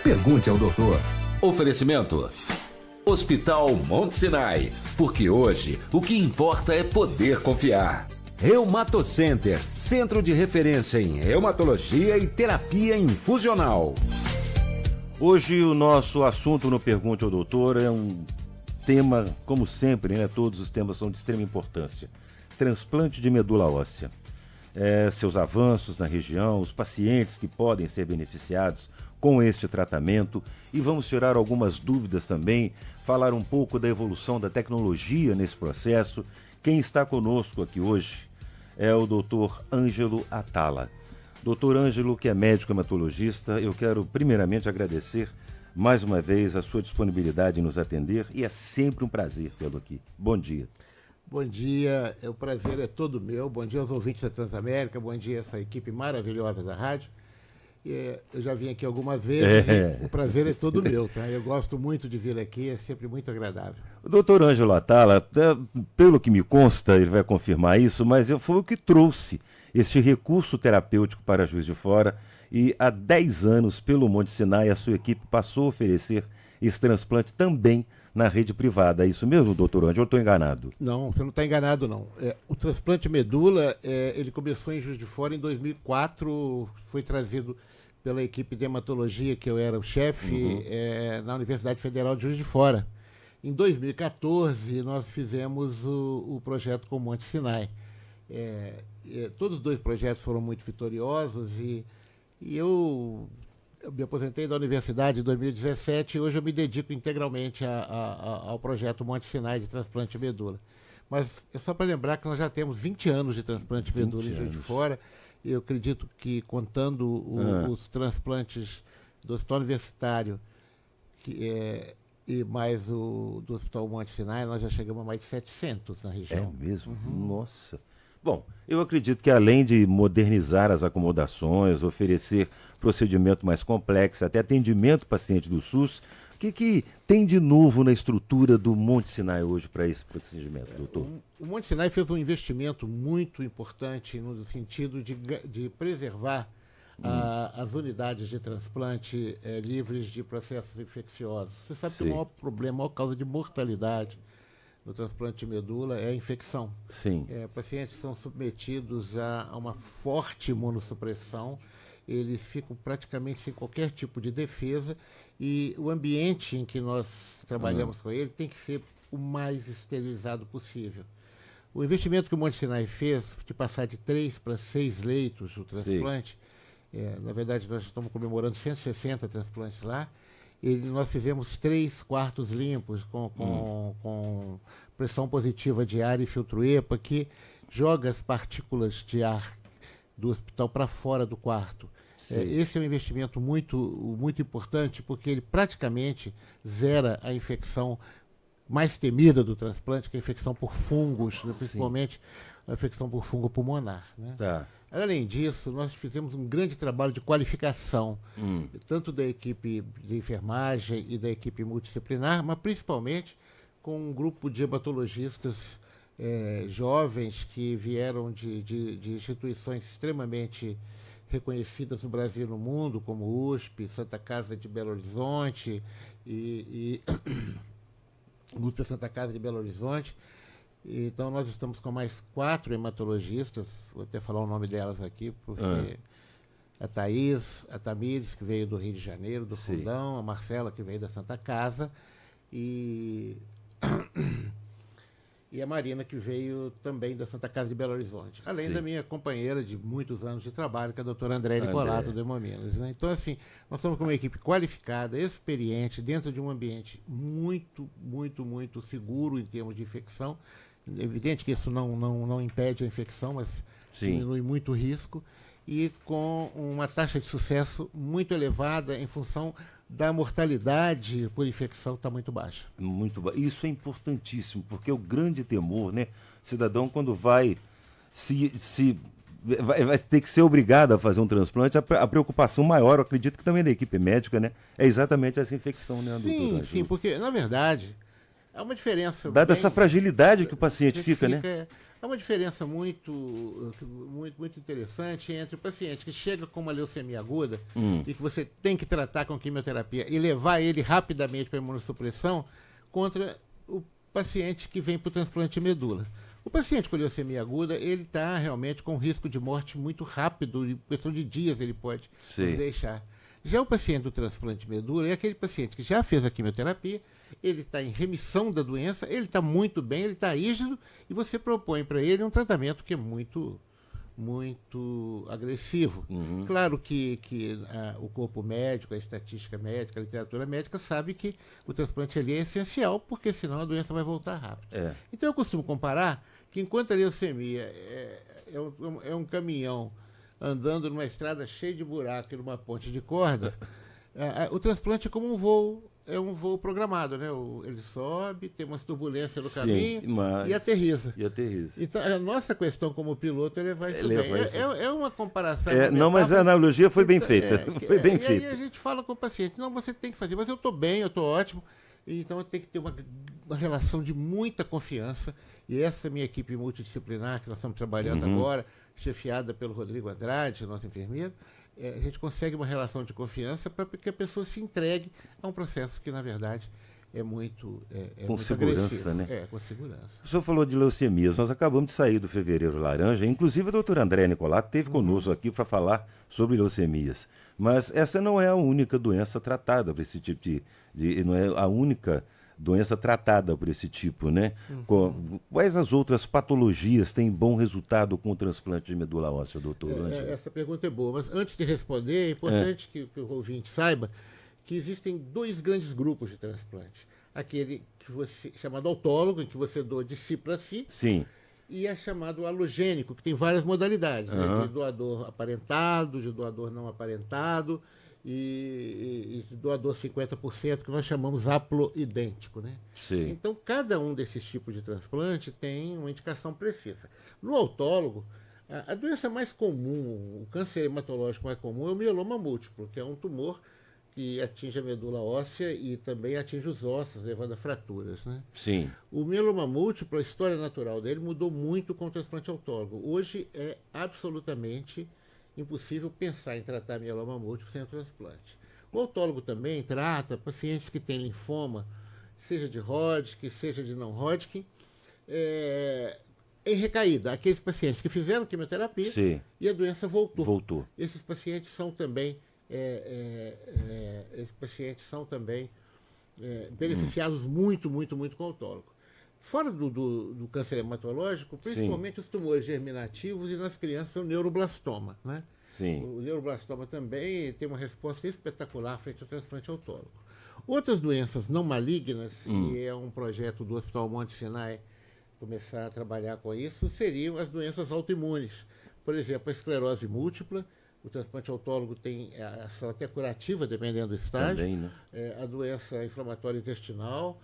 Pergunte ao doutor. Oferecimento Hospital Monte Sinai, porque hoje o que importa é poder confiar. Reumatocenter, centro de referência em reumatologia e terapia infusional. Hoje o nosso assunto no Pergunte ao Doutor é um tema, como sempre, né? Todos os temas são de extrema importância. Transplante de medula óssea. Seus avanços na região, os pacientes que podem ser beneficiados com este tratamento, e vamos tirar algumas dúvidas também, falar um pouco da evolução da tecnologia nesse processo. Quem está conosco aqui hoje é o Dr. Ângelo Atala. Dr. Ângelo, que é médico hematologista, eu quero primeiramente agradecer mais uma vez a sua disponibilidade em nos atender, e é sempre um prazer tê-lo aqui. Bom dia. Bom dia, o prazer é todo meu. Bom dia aos ouvintes da Transamérica, bom dia a essa equipe maravilhosa da rádio. Eu já vim aqui algumas vezes, o prazer é todo meu, tá? Eu gosto muito de vir aqui, é sempre muito agradável. O doutor Ângelo Atala, pelo que me consta, ele vai confirmar isso, mas foi o que trouxe este recurso terapêutico para Juiz de Fora, e há 10 anos, pelo Monte Sinai, a sua equipe passou a oferecer esse transplante também na rede privada. É isso mesmo, doutor Ângelo? Eu estou enganado? Não, você não está enganado, não. O transplante medula, ele começou em Juiz de Fora em 2004, foi trazido pela equipe de hematologia, que eu era o chefe, na Universidade Federal de Juiz de Fora. Em 2014, nós fizemos o projeto com o Monte Sinai. Todos os dois projetos foram muito vitoriosos, e eu me aposentei da universidade em 2017 e hoje eu me dedico integralmente ao projeto Monte Sinai de transplante de medula. Mas é só para lembrar que nós já temos 20 anos de transplante de medula em Juiz de Fora. Eu acredito que, contando os transplantes do Hospital Universitário e mais o do Hospital Monte Sinai, nós já chegamos a mais de 700 na região. É mesmo? Nossa! Bom, eu acredito que, além de modernizar as acomodações, oferecer procedimento mais complexo, até atendimento paciente do SUS, o que tem de novo na estrutura do Monte Sinai hoje para esse procedimento, doutor? O Monte Sinai fez um investimento muito importante no sentido de preservar as unidades de transplante livres de processos infecciosos. Você sabe que o maior problema, a maior causa de mortalidade no transplante de medula é a infecção. Sim. Pacientes são submetidos a uma forte imunossupressão, eles ficam praticamente sem qualquer tipo de defesa, e o ambiente em que nós trabalhamos com ele tem que ser o mais esterilizado possível. O investimento que o Monte Sinai fez, de passar de 3 para 6 leitos o transplante, na verdade nós estamos comemorando 160 transplantes lá, nós fizemos 3 quartos limpos com pressão positiva de ar e filtro EPA, que joga as partículas de ar do hospital para fora do quarto. Esse é um investimento muito, muito importante, porque ele praticamente zera a infecção mais temida do transplante, que é a infecção por fungos, né, principalmente a infecção por fungo pulmonar. Né? Tá. Além disso, nós fizemos um grande trabalho de qualificação, tanto da equipe de enfermagem e da equipe multidisciplinar, mas principalmente com um grupo de hematologistas jovens que vieram de instituições extremamente reconhecidas no Brasil e no mundo, como USP, Santa Casa de Belo Horizonte e USP Santa Casa de Belo Horizonte. Então nós estamos com mais 4 hematologistas, vou até falar o nome delas aqui, porque a Thaís, a Tamires, que veio do Rio de Janeiro, do Fundão, a Marcela, que veio da Santa Casa, e a Marina, que veio também da Santa Casa de Belo Horizonte. Além da minha companheira de muitos anos de trabalho, que é a doutora André Nicolato, do Hemaminas. Né? Então, assim, nós estamos com uma equipe qualificada, experiente, dentro de um ambiente muito, muito, muito seguro em termos de infecção. É evidente que isso não impede a infecção, mas diminui muito o risco, e com uma taxa de sucesso muito elevada em função da mortalidade por infecção está muito baixa. Muito baixo. Isso é importantíssimo, porque o grande temor, né, cidadão, quando vai vai ter que ser obrigado a fazer um transplante, a preocupação maior, eu acredito que também da equipe médica, né, é exatamente essa infecção, né, doutor? Sim, porque, na verdade, há uma diferença. Dada essa fragilidade que o paciente fica, né? Há uma diferença muito interessante entre o paciente que chega com uma leucemia aguda e que você tem que tratar com quimioterapia e levar ele rapidamente para a imunossupressão, contra o paciente que vem para o transplante de medula. O paciente com leucemia aguda, ele está realmente com risco de morte muito rápido, em questão de dias ele pode nos deixar. Já o paciente do transplante de medula é aquele paciente que já fez a quimioterapia, ele está em remissão da doença, ele está muito bem, ele está rígido, e você propõe para ele um tratamento que é muito agressivo. Claro que o corpo médico, a estatística médica, a literatura médica sabe que o transplante ali é essencial, porque senão a doença vai voltar rápido. Então eu costumo comparar que enquanto a leucemia é um caminhão andando numa estrada cheia de buraco e numa ponte de corda, o transplante é como um voo. É um voo programado, né? Ele sobe, tem umas turbulências no caminho e aterriza. Então, a nossa questão como piloto é levar isso bem. É uma comparação. Não, mas a analogia foi bem feita. Foi bem feita. E aí a gente fala com o paciente, não, você tem que fazer, mas eu estou bem, eu estou ótimo. Então eu tenho que ter uma relação de muita confiança. E essa minha equipe multidisciplinar, que nós estamos trabalhando agora, chefiada pelo Rodrigo Andrade, nosso enfermeiro, a gente consegue uma relação de confiança para que a pessoa se entregue a um processo que, na verdade, é muito com muito segurança, agressivo. né? Com segurança. O senhor falou de leucemias, nós acabamos de sair do Fevereiro Laranja, inclusive a doutora Andréa Nicolato esteve conosco aqui para falar sobre leucemias. Mas essa não é a única doença tratada por esse tipo não é a única doença tratada por esse tipo, né? Quais as outras patologias têm bom resultado com o transplante de medula óssea, doutor? Essa pergunta é boa, mas antes de responder, é importante que o ouvinte saiba que existem dois grandes grupos de transplante. Aquele que chamado autólogo, em que você doa de si para si. Sim. E é chamado alogênico, que tem várias modalidades, né? De doador aparentado, de doador não aparentado, e doador 50%, que nós chamamos haploidêntico, né? Sim. Então, cada um desses tipos de transplante tem uma indicação precisa. No autólogo, a doença mais comum, o câncer hematológico mais comum é o mieloma múltiplo, que é um tumor que atinge a medula óssea e também atinge os ossos, levando a fraturas, né? Sim. O mieloma múltiplo, a história natural dele mudou muito com o transplante autólogo. Hoje é absolutamente impossível pensar em tratar mieloma múltiplo sem o transplante. O autólogo também trata pacientes que têm linfoma, seja de Hodgkin, seja de não Hodgkin, em recaída. Aqueles pacientes que fizeram quimioterapia e a doença voltou. Esses pacientes são também beneficiados muito com o autólogo. Fora do câncer hematológico, principalmente os tumores germinativos e nas crianças o neuroblastoma, né? Sim. O neuroblastoma também tem uma resposta espetacular frente ao transplante autólogo. Outras doenças não malignas, e é um projeto do Hospital Monte Sinai começar a trabalhar com isso, seriam as doenças autoimunes. Por exemplo, a esclerose múltipla. O transplante autólogo tem ação até curativa, dependendo do estágio. Também, né? A doença inflamatória intestinal,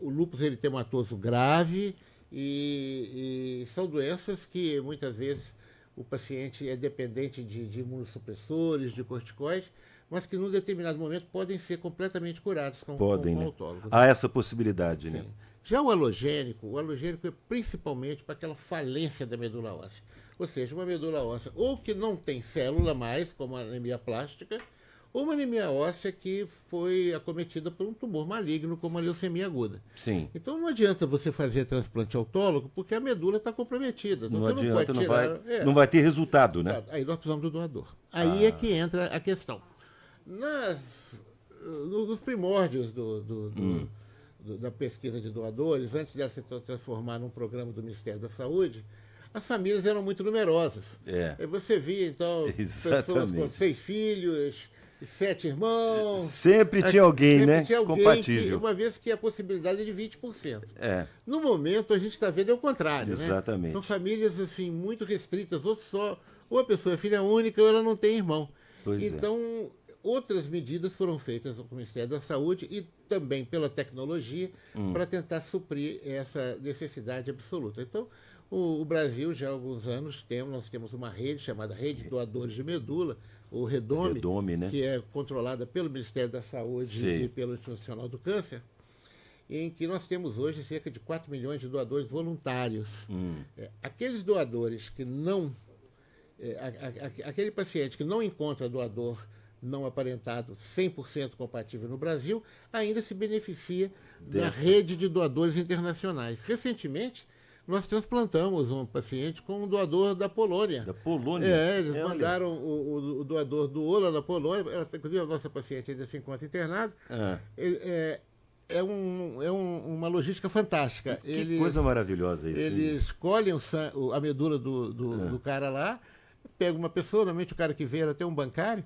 o lúpus eritematoso grave, e são doenças que muitas vezes o paciente é dependente de imunossupressores, de corticoides, mas que num determinado momento podem ser completamente curados com o autólogo. Há essa possibilidade, né? Já o alogênico é principalmente para aquela falência da medula óssea. Ou seja, uma medula óssea ou que não tem célula mais, como a anemia plástica, ou uma anemia óssea que foi acometida por um tumor maligno, como a leucemia aguda. Sim. Então não adianta você fazer transplante autólogo, porque a medula está comprometida. Então, não você adianta, não pode tirar, não vai ter resultado, né? Aí nós precisamos do doador. Aí é que entra a questão. Nos primórdios da pesquisa de doadores, antes de ela se transformar num programa do Ministério da Saúde, as famílias eram muito numerosas. Você via, então, pessoas com 6 filhos, 7 irmãos. Sempre tinha alguém, né? Tinha alguém compatível. Uma vez que a possibilidade é de 20%. No momento, a gente está vendo é o contrário. Exatamente. Né? São famílias assim, muito restritas, ou a pessoa é filha única ou ela não tem irmão. Então, outras medidas foram feitas no Ministério da Saúde e também pela tecnologia para tentar suprir essa necessidade absoluta. Então, o Brasil, já há alguns anos, nós temos uma rede chamada Rede Doadores de Medula, o Redome, né? Que é controlada pelo Ministério da Saúde e pelo Instituto Nacional do Câncer. em que nós temos hoje cerca de 4 milhões de doadores voluntários. Aqueles doadores que não... aquele paciente que não encontra doador não aparentado 100% compatível no Brasil, ainda se beneficia da rede de doadores internacionais. Recentemente, nós transplantamos um paciente com um doador da Polônia. Da Polônia? Eles mandaram o doador do Ola da Polônia, inclusive a nossa paciente ainda se encontra internada. Uma logística fantástica. Que coisa maravilhosa isso. Eles escolhem a medula do cara lá, pega uma pessoa, normalmente o cara que veio era até um bancário,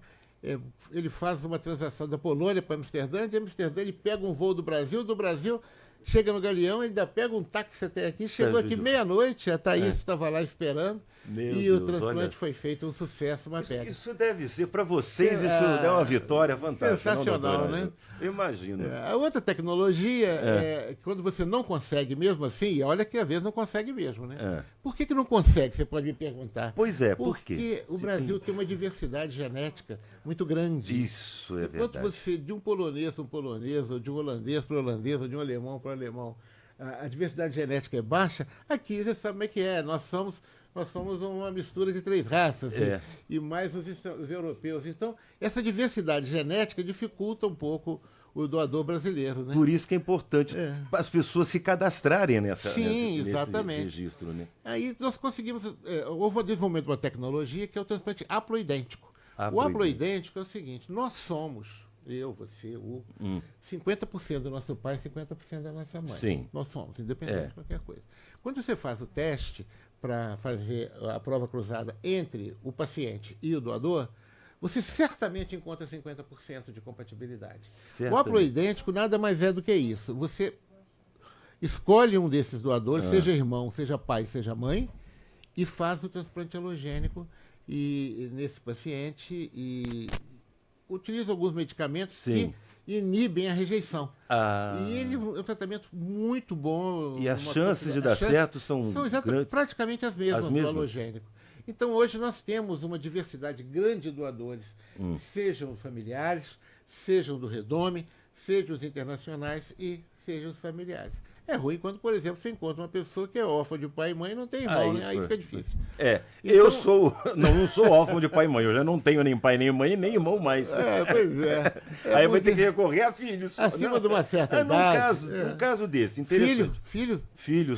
ele faz uma transação da Polônia para Amsterdã, de Amsterdã ele pega um voo do Brasil chega no Galeão, ele ainda pega um táxi até aqui, chegou aqui meia-noite, a Thaís estava lá esperando, o transplante foi feito um sucesso, uma pega. Isso deve ser, para vocês, isso é uma vitória fantástica. Sensacional, né? Eu imagino. A outra tecnologia é quando você não consegue mesmo assim, e olha que às vezes não consegue mesmo, né? Por que não consegue, você pode me perguntar? Pois é, por quê? Porque o Brasil tem uma diversidade genética muito grande. Isso é verdade. Enquanto você, de um polonês para um polonês, ou de um holandês para um holandês, ou de um alemão para um alemão, a diversidade genética é baixa, aqui você sabe como é que é. Nós somos uma mistura de 3 raças e mais os europeus. Então, essa diversidade genética dificulta um pouco o doador brasileiro, né? Por isso que é importante as pessoas se cadastrarem nesse registro, né? Aí nós conseguimos... houve o desenvolvimento de uma tecnologia que é o transplante haploidêntico. O haploidêntico é o seguinte, nós somos... Eu, você, 50% do nosso pai, 50% da nossa mãe. Sim. Nós somos, independente de qualquer coisa. Quando você faz o teste para fazer a prova cruzada entre o paciente e o doador, você certamente encontra 50% de compatibilidade. O haploidêntico nada mais é do que isso. Você escolhe um desses doadores, seja irmão, seja pai, seja mãe, e faz o transplante alogênico nesse paciente e utiliza alguns medicamentos que inibem a rejeição. E ele é um tratamento muito bom. E as chances de dar certo são praticamente as mesmas do halogênico. Então, hoje nós temos uma diversidade grande de doadores, sejam familiares, sejam do Redome, sejam os internacionais e sejam os familiares. É ruim quando, por exemplo, você encontra uma pessoa que é órfã de pai e mãe e não tem irmão, né? Aí fica difícil. Eu não sou órfão de pai e mãe, eu já não tenho nem pai, nem mãe, nem irmão mais. Pois é. Aí vai ter que recorrer a filhos. Acima de uma certa idade. Num caso desse, interessante. Filhos,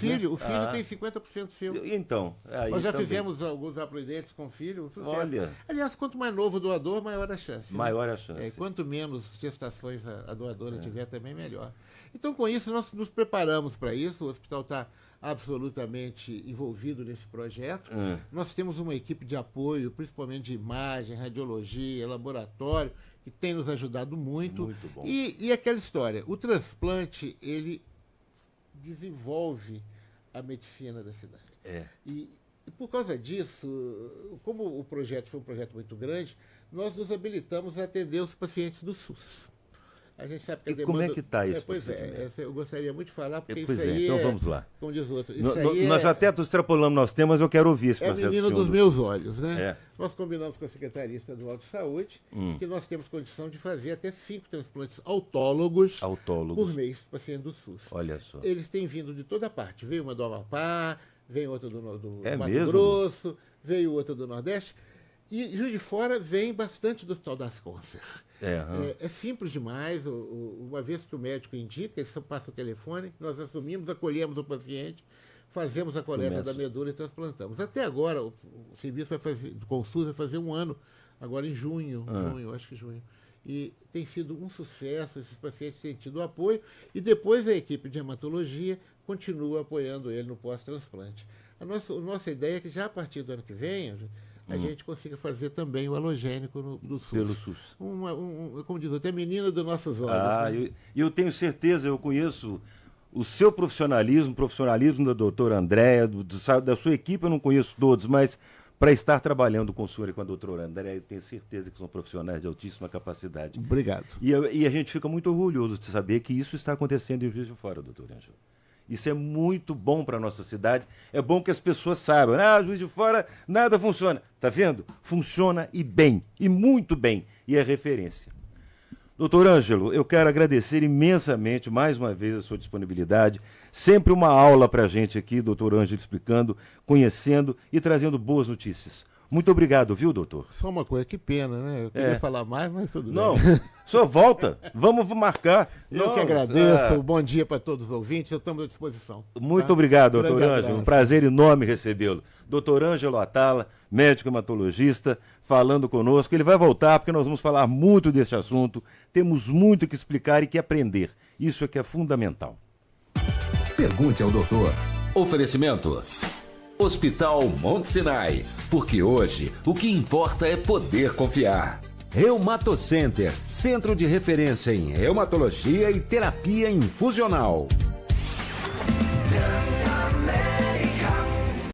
né? O filho tem 50% seu. Então, aí nós já fizemos alguns haploidentes com filho. Olha. Aliás, quanto mais novo o doador, maior a chance. Maior a chance. Quanto menos gestações a doadora tiver, também melhor. Então, com isso, nós nos preparamos para isso. O hospital está absolutamente envolvido nesse projeto. Nós temos uma equipe de apoio, principalmente de imagem, radiologia, laboratório, que tem nos ajudado muito. Muito bom. E aquela história, o transplante, ele desenvolve a medicina da cidade. E por causa disso, como o projeto foi um projeto muito grande, nós nos habilitamos a atender os pacientes do SUS. A gente sabe que a demanda... como é que está isso? Eu gostaria muito de falar, porque isso então vamos lá. Como diz o outro, nós até extrapolamos nossos temas, eu quero ouvir esse processo. É menino dos meus olhos, né? Nós combinamos com a Secretaria Estadual de Saúde que nós temos condição de fazer até 5 transplantes autólogos por mês para paciente do SUS. Olha só. Eles têm vindo de toda parte. Veio uma do Amapá, veio outra do Mato mesmo? Grosso, veio outra do Nordeste. E Juiz de Fora vem bastante do Hospital das Concer. É simples demais. Uma vez que o médico indica, ele só passa o telefone, nós assumimos, acolhemos o paciente, fazemos a coleta da medula e transplantamos. Até agora, o serviço vai fazer, com o SUS vai fazer 1 ano, agora em junho, acho que junho. E tem sido um sucesso, esses pacientes têm tido apoio, e depois a equipe de hematologia continua apoiando ele no pós-transplante. A nossa ideia é que já a partir do ano que vem, a gente consiga fazer também o halogênico do SUS. Pelo SUS. Como diz, até menina dos nossos olhos. Né? Eu tenho certeza, eu conheço o seu profissionalismo, o profissionalismo da doutora Andréia, da sua equipe eu não conheço todos, mas para estar trabalhando com o senhor e com a doutora Andréia, eu tenho certeza que são profissionais de altíssima capacidade. Obrigado. E a gente fica muito orgulhoso de saber que isso está acontecendo em Juiz de Fora, doutor Ângelo. Isso é muito bom para a nossa cidade. É bom que as pessoas saibam. Juiz de Fora, nada funciona. Está vendo? Funciona e bem. E muito bem. E é referência. Doutor Ângelo, eu quero agradecer imensamente, mais uma vez, a sua disponibilidade. Sempre uma aula para a gente aqui, doutor Ângelo, explicando, conhecendo e trazendo boas notícias. Muito obrigado, viu, doutor? Só uma coisa, que pena, né? Eu queria falar mais, mas tudo Não, bem. só volta. Vamos marcar. Eu Não, que agradeço. Bom dia para todos os ouvintes. Estamos à disposição. Muito tá? obrigado, doutor Grande Ângelo. abraço. Um prazer enorme recebê-lo. Doutor Ângelo Atala, médico hematologista, falando conosco. Ele vai voltar porque nós vamos falar muito desse assunto. Temos muito que explicar e que aprender. Isso é que é fundamental. Pergunte ao doutor. Oferecimento. Hospital Monte Sinai, porque hoje o que importa é poder confiar. Reumatocenter, centro de referência em reumatologia e terapia infusional.